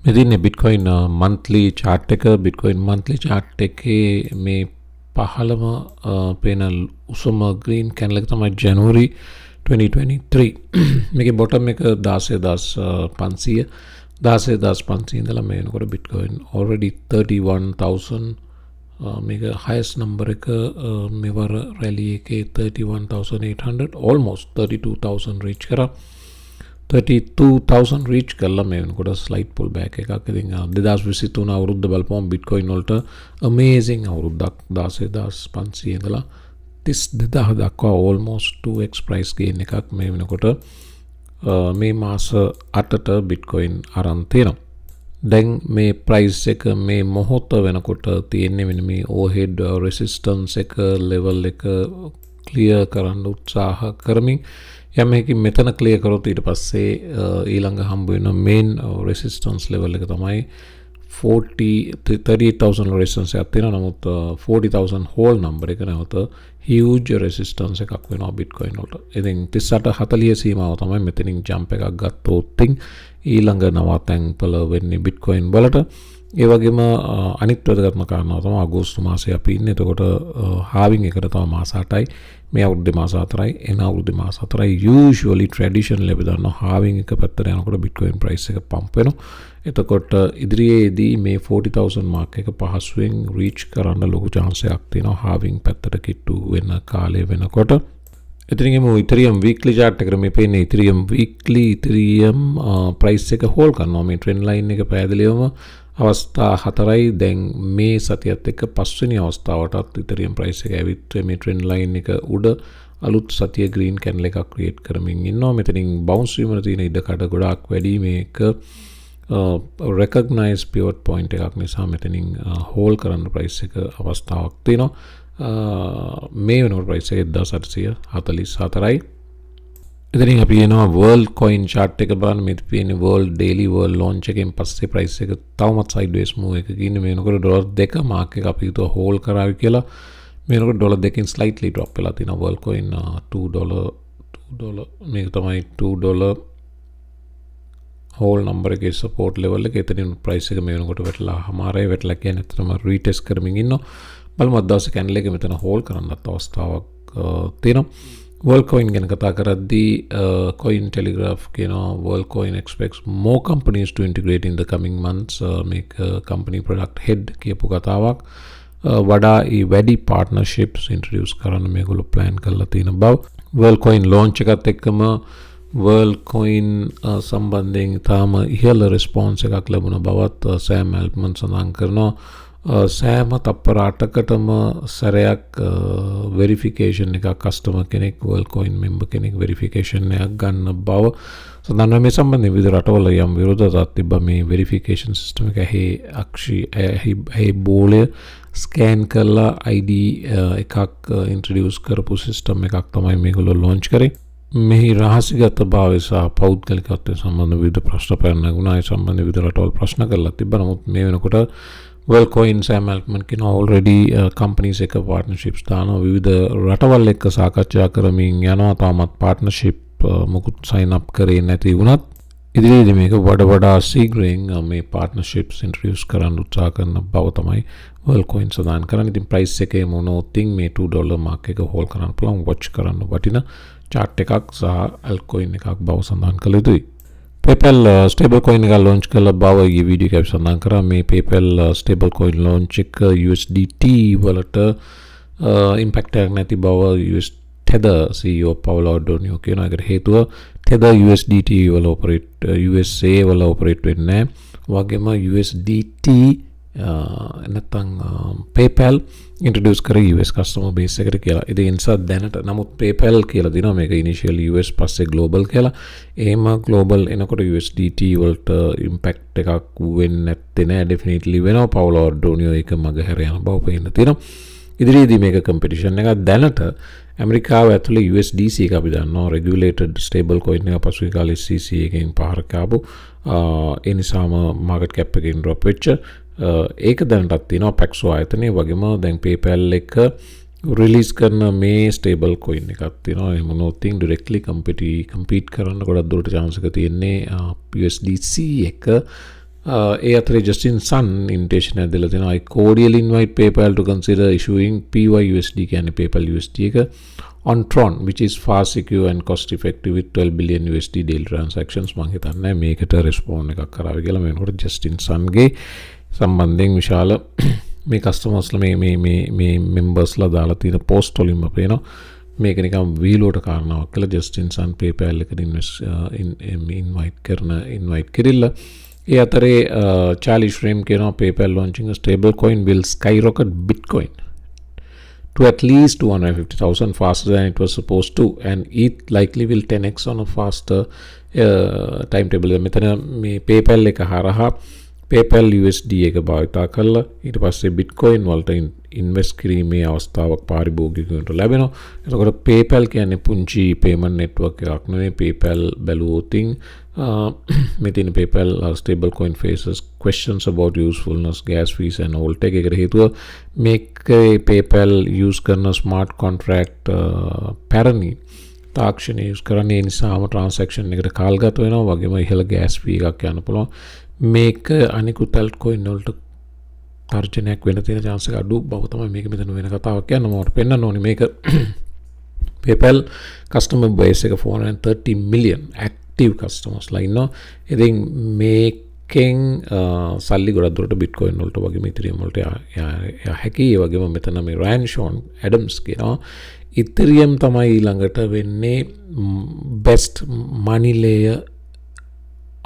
මෙතින්නේ Bitcoin monthly chart එක Bitcoin monthly chart එකේ මේ පහළම පේන උසම green candle එක තමයි January 2023 මේකේ bottom එක 16500 16500 ඉඳලා මේ වෙනකොට Bitcoin already 31000 මේක highest number එක මෙවර rally එකේ 31800 almost 32000 reach කරා 32,000 reach කළා මේ වෙනකොට slight pull back එකක්. ඉතින් 2023 අවුරුද්ද බලපුවම Bitcoin වලට amazing අවුරුද්දක් 16500 ඉඳලා 32000 දක්වා almost 2x price gain එකක් මේ වෙනකොට මේ මාස 8ට Bitcoin අරන් තියෙනවා. දැන් මේ price එක මේ මොහොත වෙනකොට තියෙන්නේ මෙන්න මේ overhead resistance එක level එක clear කරන්න උත්සාහ කරමින් යමකින් මෙතන clear කරොත් ඊට පස්සේ ඊළඟ හම්බ වෙන main resistance level එක තමයි 38,000 resistance එකක් තියෙනවා. නමුත් 40,000 whole number එක නැවත huge resistance එකක් වෙනවා Bitcoin වලට. ඉතින් 3840 සීමාව තමයි මෙතනින් jump එකක් ගත්තොත් ඊළඟ නවාතැන්පල වෙන්නේ Bitcoin වලට. ඒ වගේම අනිත් වැදගත්ම කාරණාව තමයි අගෝස්තු මාසයේ අපි ඉන්නේ. එතකොට halving එකට තව මාස 8යි. මේ අවුරුද්දේ මාස 4යි, එන අවුරුද්දේ මාස 4යි. usually traditionally අපි දන්නවා halving එක පැත්තට යනකොට Bitcoin price එක pump වෙනවා. එතකොට ඉදිරියේදී මේ 40,000 mark එක පහසුවෙන් reach කරන්න ලොකු chance එකක් තියෙනවා halving පැත්තට කිට්ටු වෙන කාලය වෙනකොට. එතනින්ම Ethereum weekly chart එකට මේ පේන්නේ Ethereum weekly Ethereum price එක hold කරනවා. මේ trend line එක පැහැදිලිවම අවස්ථා 4යි. දැන් මේ සතියත් එක්ක පස්වෙනි අවස්ථාවටත් Ethereum price එක ඇවිත් මේ trend line එක උඩ අලුත් සතිය green candle එකක් create කරමින් ඉන්නවා. මෙතනින් bounce වීමට තියෙන ඉඩකඩ ගොඩාක් වැඩි. මේක recognize pivot point එකක් නිසා මෙතනින් hold කරන්න price එක අවස්ථාවක් තියෙනවා. මේ වෙනකොට price එක 1844යි. ඉතින් අපි එනවා Worldcoin chart එක බලන්න. මේ තියෙන්නේ world daily world launch එකෙන් පස්සේ price එක තවමත් sideways move එකක ඉන්නේ. මේ වෙනකොට ඩොලර් 2 mark එක අපි හිතුවා hold කරાવી කියලා. මේ වෙනකොට ඩොලර් 2කින් slightly drop වෙලා තියෙනවා. Worldcoin $2 මේක තමයි $2 whole number එකේ support level එක. එතනින් price එක මේ වෙනකොට වැටලා හමාරයි වැටලා කියන්නේ අතරම retest කරමින් ඉන්නවා. බලමු අද දවසේ candle එක මෙතන hold කරන්නත් අවස්ථාවක් තියෙනවා. Worldcoin ගැන කතා කරද්දී Coin Telegraph කියනවා Worldcoin expects more companies to integrate in the coming months. මේක company product head කියපු කතාවක්. වඩා වැඩි partnerships introduce කරන්න මේගොල්ලෝ plan කරලා තියෙන බව. Worldcoin launch එකත් එක්කම Worldcoin සම්බන්ධයෙන් තාම ඉහළ response එකක් ලැබුණ බවත් Sam Altman සඳහන් කරනවා. සෑම තප්පර 8කටම සැරයක් verification එකක් customer කෙනෙක් Worldcoin member කෙනෙක් verification එකක් ගන්න බව සඳහන් මේ සම්බන්ධයෙන් විවිධ රටවල යම් විරෝධතාවක් තිබ්බා. මේ verification system එක ඇහි බෝලය scan කරලා ID එකක් introduce කරපු system එකක් තමයි මේගොල්ලෝ launch කරේ. මෙහි රහසිගත භාවය සහ පෞද්ගලිකත්වය සම්බන්ධ විවිධ ප්‍රශ්න පැනනගුණා. ඒ සම්බන්ධ විවිධ රටවල් ප්‍රශ්න කරලා තිබ්බා. නමුත් මේ වෙනකොට Worldcoin Sam Altman කියන already companies එක partnerships දානවා. විවිධ රටවල් එක්ක සාකච්ඡා කරමින් යනවා. තාමත් partnership මොකුත් sign up කරේ නැති වුණත් ඉදිරියේදී මේක වඩා ශීඝ්‍රයෙන් මේ partnerships introduce කරන්න උත්සාහ කරන බව තමයි Worldcoin සඳහන් කරන්නේ. ඉතින් price එකේ මොනෝතින් මේ $2 mark එක hold කරන්න පුළුවන් watch කරන්න වටින chart එකක් සහ altcoin එකක් බව සඳහන් කළ යුතුයි. PayPal stablecoin එක launch කළ බව ඊ වීඩියෝ එකේ සඳහන් කරා. මේ PayPal stablecoin launch එක USDT වලට impact එකක් නැති බව US Tether CEO Paolo Donio කියනවා. ඒකට හේතුව Tether USDT වල operate USA වල operate වෙන්නේ නැහැ. වගේම USDT නැත්නම් PayPal introduce කරේ US customer base එකට කියලා. ඒ නිසා දැනට නමුත් PayPal කියලා දිනවා මේක initially US පස්සේ global කියලා. එහෙම global එනකොට USDT වලට impact එකක් වෙන්නේ නැත්තේ නෑ. definitely වෙනවා. Paolo Donio එක මගහැර යන බව පේන්න තියෙනවා. ඉදිරියේදී මේක competition එකක්. දැනට ඇමරිකාව ඇතුලේ USDC එක අපි දන්නවා regulated stable coin එක පසුගිය කාලේ CC එකෙන් පහරක් ආපු. ඒ නිසාම market cap එකෙන් drop වෙච්ච ඒක දැනටත් තියෙනවා Factual ආයතනයේ. වගේම දැන් PayPal එක release කරන මේ stable coin එකක් තියෙනවා. එහෙම නොතින් directly compete කරන්න ගොඩක් දුරට chance එක තියෙන්නේ USDC එක ඒ අතරේ Justin Sun invitation එකක් දීලා තියෙනවා. I cordially invite PayPal to consider issuing PYUSD කියන්නේ PayPal USD එක on Tron, which is fast, secure and cost effective with 12 billion USD daily transactions. මම හිතන්නේ මේකට respond එකක් කරාවි කියලා. මේනකොට Justin Sun ගේ සම්බන්ධයෙන් විශාල මේ කස්ටමර්ස්ලා මේ මෙම්බර්ස්ලා දාලා තියෙන පෝස්ට් වලින්ම පේනවා මේක නිකම් වීලුවට කාරණාවක් කියලා. Justin Sun PayPal එකට invite කරilla. ඒ අතරේ Charlie Shrem කියනවා PayPal launching a stable coin will skyrocket Bitcoin to at least 250,000 faster than it was supposed to, and it likely will 10x on a faster timetable. මෙතන මේ PayPal එක හරහා PayPal USD එක භාවිතා කරලා ඊට පස්සේ Bitcoin වලට ඉන්වෙස්ට් කිරීමේ අවස්ථාවක් පාරිභෝගිකයන්ට ලැබෙනවා. එතකොට PayPal කියන්නේ පුංචි payment network එකක් නෙවෙයි. PayPal බැලුවොතින් මේ තියෙන PayPal stable coin faces questions about usefulness, gas fees and all tech. ඒකට හේතුව මේකේ PayPal use කරන smart contract පැරණි තාක්ෂණය use කරන්නේ නිසාම transaction එකට කාල් ගත වෙනවා. වගේම ඉහළ gas fee එකක් යන්න පුළුවන්. මේක අනිකුත් altcoin වලට තර්ජනයක් වෙන තියෙන chance එක අඩු බව තමයි මේක මෙතන වෙන කතාවක් කියන්න මට පෙන්නන්න ඕනේ. මේක PayPal customer base එක 430 million active customers ලා ඉන්නවා. ඉතින් මේකෙන් සල්ලි ගොඩක් දුරට Bitcoin වලට වගේම Ethereum වලට යා හැකි. ඒ වගේම මෙතන මේ Ryan Sean Adams කියනවා Ethereum තමයි ඊළඟට වෙන්නේ best money layer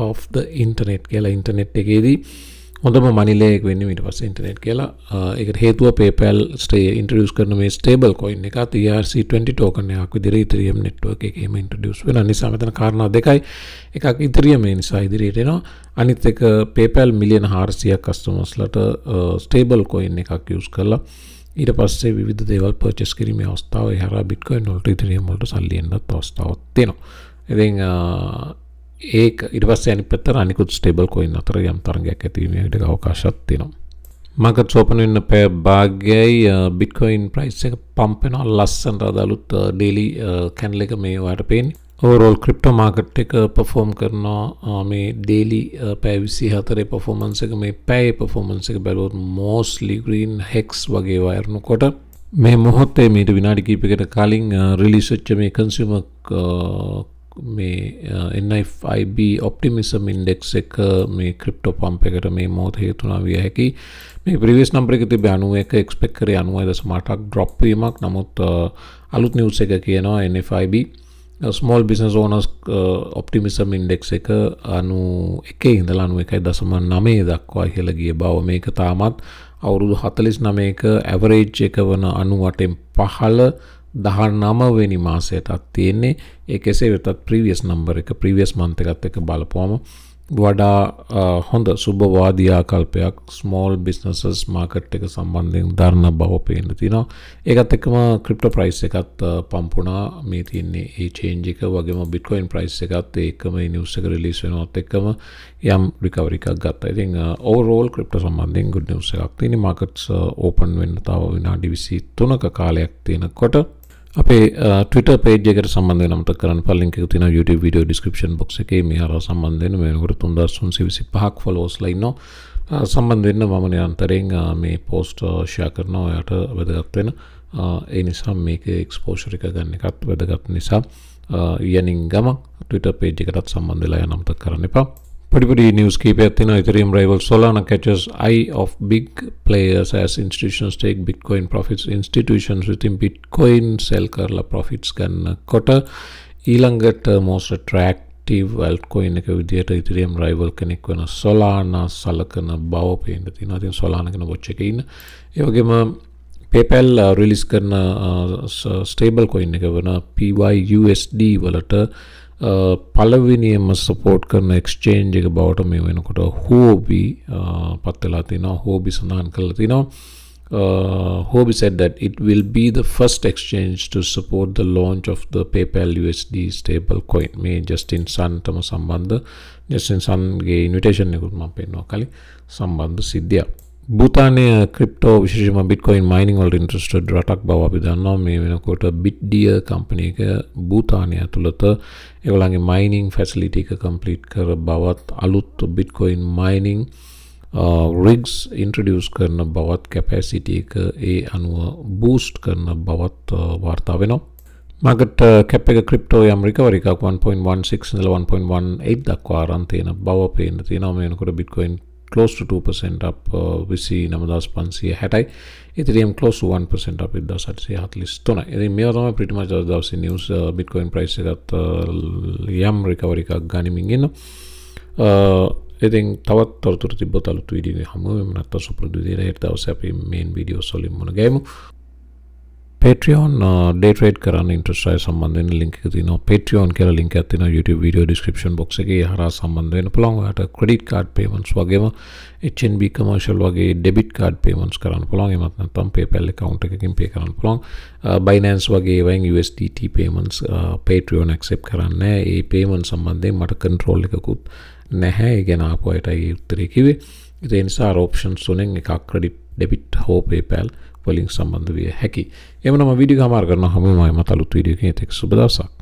of the internet කියලා. ඉන්ටර්නෙට් එකේදී හොඳම money layer එක වෙන්නේ ඊට පස්සේ ඉන්ටර්නෙට් කියලා. ඒකට හේතුව PayPal introduce කරන මේ stable coin එක ERC20 token එකක් විදිහට Ethereum network එකේම introduce වෙන නිසා මෙතන කාරණා දෙකයි. එකක් Ethereum ඒ නිසා ඉදිරියට එනවා. අනිත් එක PayPal මිලියන 400ක් customers ලට stable coin එකක් use කරලා ඊට පස්සේ විවිධ දේවල් purchase කිරීමේ අවස්ථාව ඒ හරහා Bitcoin වලට Ethereum වලට සල්ලි එන්නත් අවස්ථාවක් තියෙනවා. ඉතින් ඒක ඊට පස්සේ අනිත් පැත්තට අනිකුත් ස්ටේබල් කොයින් අතර යම් තරගයක් ඇතිවීමට අවකාශයක් තියෙනවා. මාකට්ස් ඕපන් වෙන්න පැය භාගයයි Bitcoin price එක පම්ප් වෙනවා ලස්සනට. අදලුත් daily candle එක මේ ඔයාලට පේන්නේ. overall crypto market එක perform කරනවා මේ daily පැය 24 performance එක මේ පැය performance එක බැලුවොත් mostly green hex වගේ වයරනකොට මේ මොහොතේ මීට විනාඩි කිහිපයකට කලින් release වෙච්ච මේ consumer මේ NFIB optimism index එක මේ crypto pump එකට මේ මොහොත හේතු වුණා විය හැකි. මේ previous number එක තිබ්බේ 91 expect කරේ 90.8ක් drop වීමක්. නමුත් අලුත් news එක කියනවා NFIB small business owners optimism index එක 91 ඉඳලා 91.9 දක්වා ඉහළ ගිය බව. මේක තාමත් අවුරුදු 49ක average එක වන 98න් පහළ 19 වෙනි මාසයටත් තියෙන්නේ. ඒක එසේ වෙතත් previous number එක previous month එකත් එක්ක බලපුවම වඩා හොඳ සුබවාදී ආකල්පයක් small businesses market එක සම්බන්ධයෙන් දරන බව පේන්න තියෙනවා. ඒකත් එක්කම crypto price එකත් පම්පුණා. මේ තියෙන්නේ ඒ change එක වගේම Bitcoin price එකත් ඒකම මේ news එක release වෙනවත් එක්කම යම් recovery එකක් ගත්තා. ඉතින් overall crypto සම්බන්ධයෙන් good news එකක් තියෙනවා. markets open වෙන්න තව විනාඩි 23ක කාලයක් තියෙනකොට අපේ Twitter page එකට සම්බන්ධ වෙන්න අමතක කරන්න එපා. link එක තියෙනවා YouTube video description box එකේ. මේ හරහා සම්බන්ධ වෙන්න මේ වෙනකොට 3325ක් followers ලා ඉන්නවා. සම්බන්ධ වෙන්න මම නිරන්තරයෙන් මේ post share කරනවා. ඔයාට වැදගත් වෙන ඒ නිසා මේකේ exposure එක ගන්න එකත් වැදගත් නිසා යනින් ගම Twitter page එකටත් සම්බන්ධ වෙලා යන්න අමතක කරන්න එපා. Padi news keepයක් තියෙනවා. Ethereum rival Solana catches eye of big players as institutions take Bitcoin profits. Institutions within Bitcoin sell කරලා profits ගන්නකොට ඊළඟට most attractive altcoin එක විදිහට Ethereum rival කෙනෙක් වෙන Solana සලකන බව පේන්න තියෙනවා. ඉතින් Solana කියන watch එකේ ඉන්න. ඒ වගේම PayPal release කරන stable coin එක වෙන PYUSD වලට පළවෙනියම support කරන exchange එක බවට මේ වෙනකොට Huobi පත් වෙලා තිනවා. Huobi සඳහන් කරලා තිනවා. Huobi said that it will be the first exchange to support the launch of the PayPal USD stable coin. මේ Justin Sun තම සම්බන්ධ Justin Sun ගේ invitation එකත් මම පෙන්නනවා කලින් සම්බන්ධ සිද්ධිය. භූතානය ක්‍රිප්ටෝ විශේෂයෙන්ම බිට්කොයින් මයිනින් වලට ඉන්ට්‍රෙස්ටඩ් රටක් බව අපි දන්නවා. මේ වෙනකොට බිට්ඩිය කම්පැනි එක භූතානය ඇතුළත ඒගොල්ලන්ගේ මයිනින් ෆැසිලිටි එක කම්ප්ලීට් කර බවත් අලුත් බිට්කොයින් මයිනින් rigs introduce කරන බවත් කැපැසිටි එක ඒ අනුව බූස්ට් කරන බවත් වාර්තා වෙනවා. මාකට් කැප් එක ක්‍රිප්ටෝ යම් රිකවරි එකක් 1.16 ඉඳලා 1.18 දක්වා අරන් තියෙන බව පේන්න තියෙනවා. මේ වෙනකොට Bitcoin close to 2% up 29560. Ethereum close to 1% up 1843. ඉතින් මේවා තමයි pretty much අද දවසේ news. Bitcoin price එකත් යම් recovery එකක් ගනිමින් ඉන්නවා. ඉතින් තවත් තොරතුරු තිබ්බොත් අලුත් වීඩියෝ එකක් හමු වෙමු. නැත්නම් සුපුරුදු විදිහට හෙට දවසේ අපි main videos වලින් මුණ ගැහෙමු. Patreon day trade කරන්න interest රය සම්බන්ධ වෙන link එක තියෙනවා. Patreon කියලා link එකක් තියෙනවා YouTube video description box එකේ. හරහා සම්බන්ධ වෙන්න පුළුවන්. ඔයාලට credit card payments වගේම HNB commercial වගේ debit card payments කරන්න පුළුවන්. එමත් නැත්නම් PayPal account එකකින් pay කරන්න පුළුවන්. Binance වගේ ඒවායින් USDT payments Patreon accept කරන්නේ. ඒ payment සම්බන්ධයෙන් මට control එකකුත් නැහැ. ඒ ගැන ආපු අයටයි උත්තරේ කිව්වේ. ඒ නිසා options තුනෙන් එකක් credit debit හෝ PayPal වලින් සම්බන්ධ විය හැකි. එමනම් වීඩියෝ එක හමාර කරනවා. හැමෝම මත අලුත් වීඩියෝ එකකින් එතෙක් සුබ දවසක්.